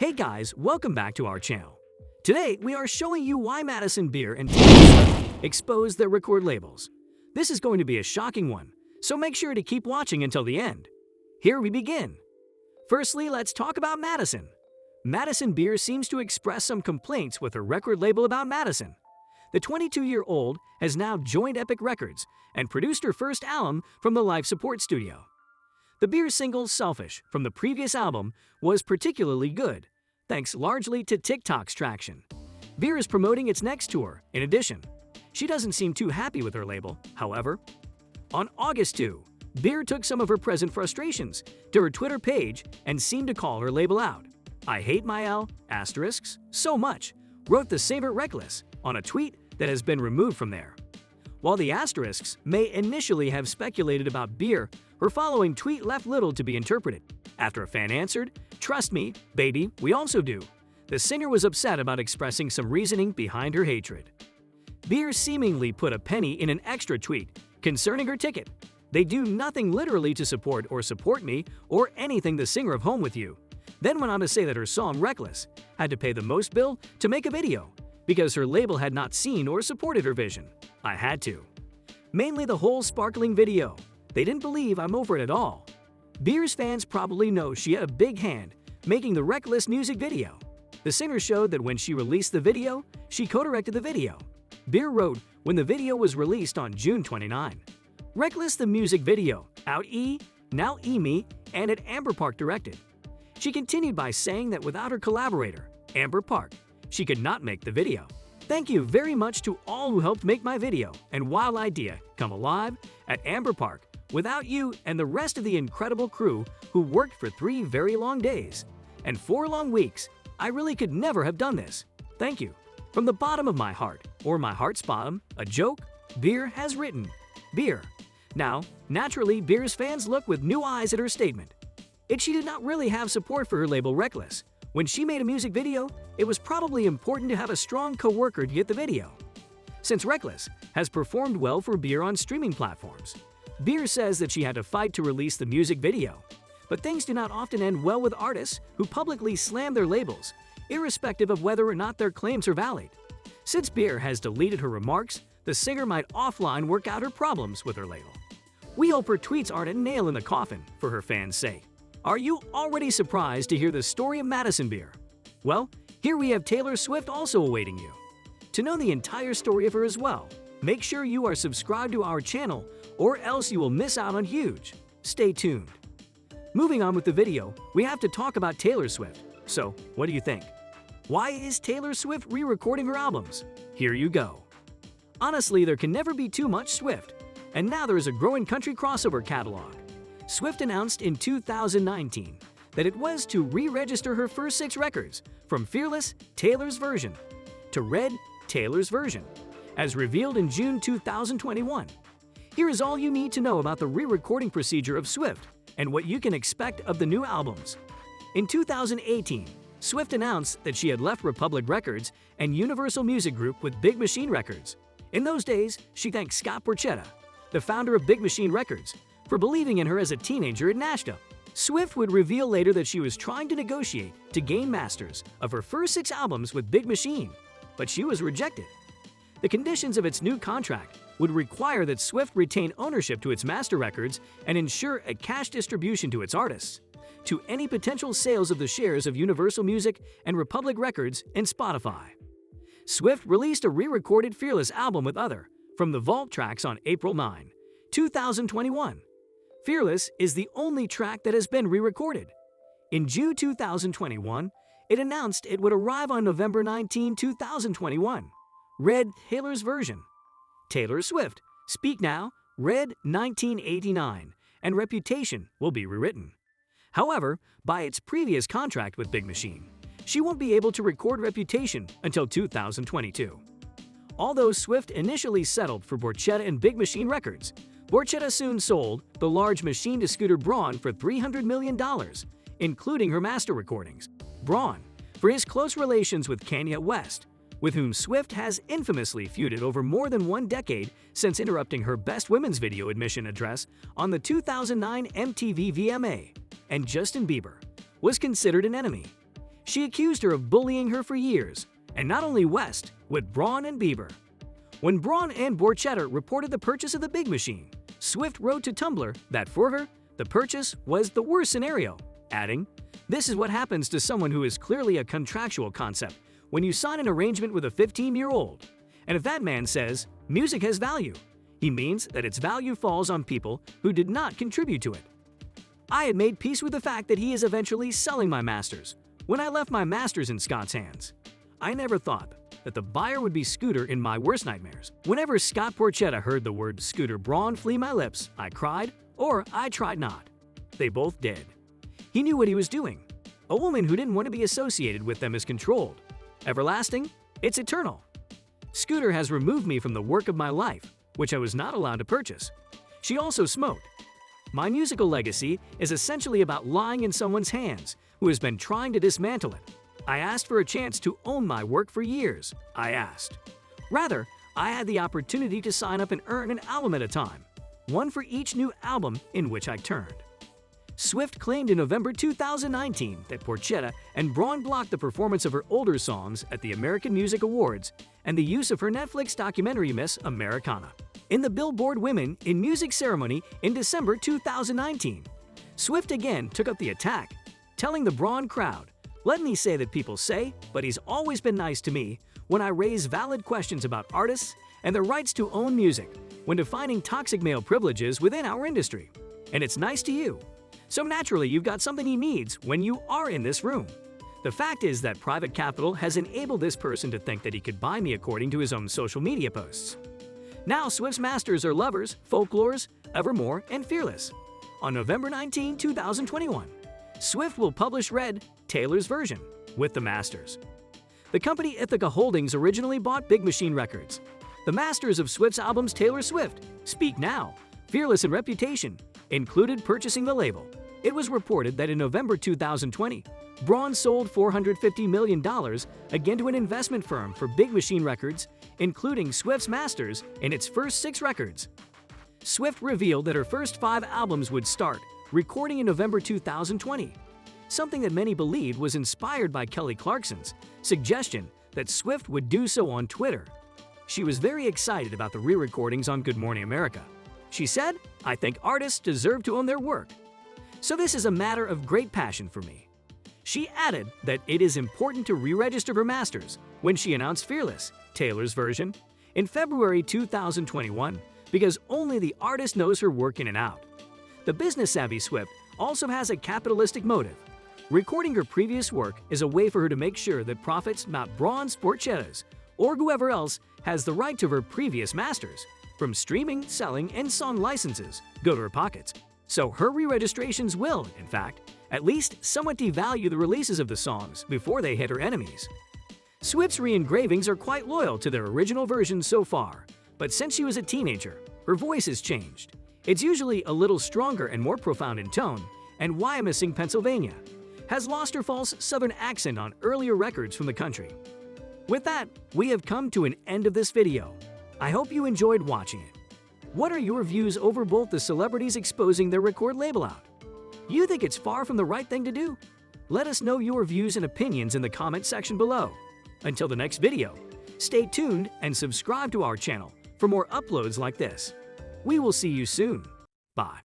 Hey guys, welcome back to our channel. Today, we are showing you why Madison Beer and Taylor Swift exposed their record labels. This is going to be a shocking one, so make sure to keep watching until the end. Here we begin. Firstly, let's talk about Madison. Madison Beer seems to express some complaints with her record label about Madison. The 22-year-old has now joined Epic Records and produced her first album from the life support studio. The Beer single Selfish from the previous album was particularly good, thanks largely to TikTok's traction. Beer is promoting its next tour, in addition. She doesn't seem too happy with her label, however. On August 2, Beer took some of her present frustrations to her Twitter page and seemed to call her label out. "I hate my L*** so much," wrote the Saber Reckless on a tweet that has been removed from there. While the asterisks may initially have speculated about Beer, her following tweet left little to be interpreted. After a fan answered, "Trust me, baby, we also do," the singer was upset about expressing some reasoning behind her hatred. Beer seemingly put a penny in an extra tweet concerning her ticket. "They do nothing literally to support me or anything the singer of Home With You." Then went on to say that her song Reckless had to pay the most bill to make a video because her label had not seen or supported her vision. "I had to. Mainly the whole sparkling video. They didn't believe I'm over it at all." Beer's fans probably know she had a big hand making the Reckless music video. The singer showed that when she released the video, she co-directed the video. Beer wrote when the video was released on June 29. Reckless the music video, out now me, and at Amber Park directed. She continued by saying that without her collaborator, Amber Park, she could not make the video. "Thank you very much to all who helped make my video and Wild Idea come alive at Amber Park. Without you and the rest of the incredible crew who worked for 3 very long days and 4 long weeks, I really could never have done this. Thank you. From the bottom of my heart, or my heart's bottom, a joke, Beer has written." Beer. Now, naturally, Beer's fans look with new eyes at her statement. She did not really have support for her label Reckless. When she made a music video, it was probably important to have a strong co-worker to get the video. Since Reckless has performed well for Beer on streaming platforms, Beer says that she had to fight to release the music video. But things do not often end well with artists who publicly slam their labels, irrespective of whether or not their claims are valid. Since Beer has deleted her remarks, the singer might offline work out her problems with her label. We hope her tweets aren't a nail in the coffin, for her fans' sake. Are you already surprised to hear the story of Madison Beer? Well, here we have Taylor Swift also awaiting you. To know the entire story of her as well, make sure you are subscribed to our channel or else you will miss out on huge. Stay tuned. Moving on with the video, we have to talk about Taylor Swift. So, what do you think? Why is Taylor Swift re-recording her albums? Here you go. Honestly, there can never be too much Swift. And now there is a growing country crossover catalog. Swift announced in 2019 that it was to re-register her first 6 records from Fearless, Taylor's version, to Red, Taylor's version, as revealed in June 2021. Here is all you need to know about the re-recording procedure of Swift and what you can expect of the new albums. In 2018, Swift announced that she had left Republic Records and Universal Music Group with Big Machine Records. In those days, she thanked Scott Borchetta, the founder of Big Machine Records, for believing in her as a teenager at Nashville. Swift would reveal later that she was trying to negotiate to gain masters of her first 6 albums with Big Machine, but she was rejected. The conditions of its new contract would require that Swift retain ownership to its master records and ensure a cash distribution to its artists, to any potential sales of the shares of Universal Music and Republic Records and Spotify. Swift released a re-recorded Fearless album with Other from the Vault tracks on April 9, 2021. Fearless is the only track that has been re-recorded. In June 2021, it announced it would arrive on November 19, 2021. Red, Taylor's version. Taylor Swift, Speak Now, Red 1989, and Reputation will be rewritten. However, by its previous contract with Big Machine, she won't be able to record Reputation until 2022. Although Swift initially settled for Borchetta and Big Machine Records, Borchetta soon sold the large machine to Scooter Braun for $300 million, including her master recordings. Braun, for his close relations with Kanye West, with whom Swift has infamously feuded over more than 1 decade since interrupting her Best Women's Video admission address on the 2009 MTV VMA, and Justin Bieber, was considered an enemy. She accused her of bullying her for years, and not only West, with Braun and Bieber. When Braun and Borchetta reported the purchase of the Big Machine, Swift wrote to Tumblr that for her, the purchase was the worst scenario, adding, "This is what happens to someone who is clearly a contractual concept when you sign an arrangement with a 15-year-old. And if that man says, music has value, he means that its value falls on people who did not contribute to it. I had made peace with the fact that he is eventually selling my masters when I left my masters in Scott's hands. I never thought that the buyer would be Scooter in my worst nightmares. Whenever Scott Borchetta heard the word Scooter Braun flee my lips, I cried, or I tried not. They both did. He knew what he was doing. A woman who didn't want to be associated with them is controlled. Everlasting? It's eternal. Scooter has removed me from the work of my life, which I was not allowed to purchase. She also smoked. My musical legacy is essentially about lying in someone's hands who has been trying to dismantle it. I asked for a chance to own my work for years, I asked. Rather, I had the opportunity to sign up and earn an album at a time, one for each new album in which I turned." Swift claimed in November 2019 that Borchetta and Braun blocked the performance of her older songs at the American Music Awards and the use of her Netflix documentary Miss Americana in the Billboard Women in Music ceremony in December 2019. Swift again took up the attack, telling the Braun crowd, "Let me say that people say, but he's always been nice to me when I raise valid questions about artists and their rights to own music when defining toxic male privileges within our industry. And it's nice to you. So naturally, you've got something he needs when you are in this room. The fact is that private capital has enabled this person to think that he could buy me according to his own social media posts." Now Swift's masters are Lovers, Folklores, Evermore, and Fearless. On November 19, 2021, Swift will publish Red, Taylor's version, with the masters. The company Ithaca Holdings originally bought Big Machine Records. The masters of Swift's albums Taylor Swift, Speak Now, Fearless, and Reputation included purchasing the label. It was reported that in November 2020, Braun sold $450 million again to an investment firm for Big Machine Records, including Swift's masters in its first 6 records. Swift revealed that her first 5 albums would start recording in November 2020, something that many believed was inspired by Kelly Clarkson's suggestion that Swift would do so on Twitter. She was very excited about the re-recordings on Good Morning America. She said, "I think artists deserve to own their work. So this is a matter of great passion for me." She added that it is important to re-register her masters when she announced Fearless, Taylor's version, in February 2021 because only the artist knows her work in and out. The business-savvy Swift also has a capitalistic motive. Recording her previous work is a way for her to make sure that profits, not Braun's, Borchetta's, or whoever else has the right to her previous masters, from streaming, selling, and song licenses, go to her pockets. So her re-registrations will, in fact, at least somewhat devalue the releases of the songs before they hit her enemies. Swift's re-engravings are quite loyal to their original versions so far, but since she was a teenager, her voice has changed. It's usually a little stronger and more profound in tone, and Wyomissing, Pennsylvania, has lost her false southern accent on earlier records from the country. With that, we have come to an end of this video. I hope you enjoyed watching it. What are your views over both the celebrities exposing their record label out? You think it's far from the right thing to do? Let us know your views and opinions in the comment section below. Until the next video, stay tuned and subscribe to our channel for more uploads like this. We will see you soon. Bye.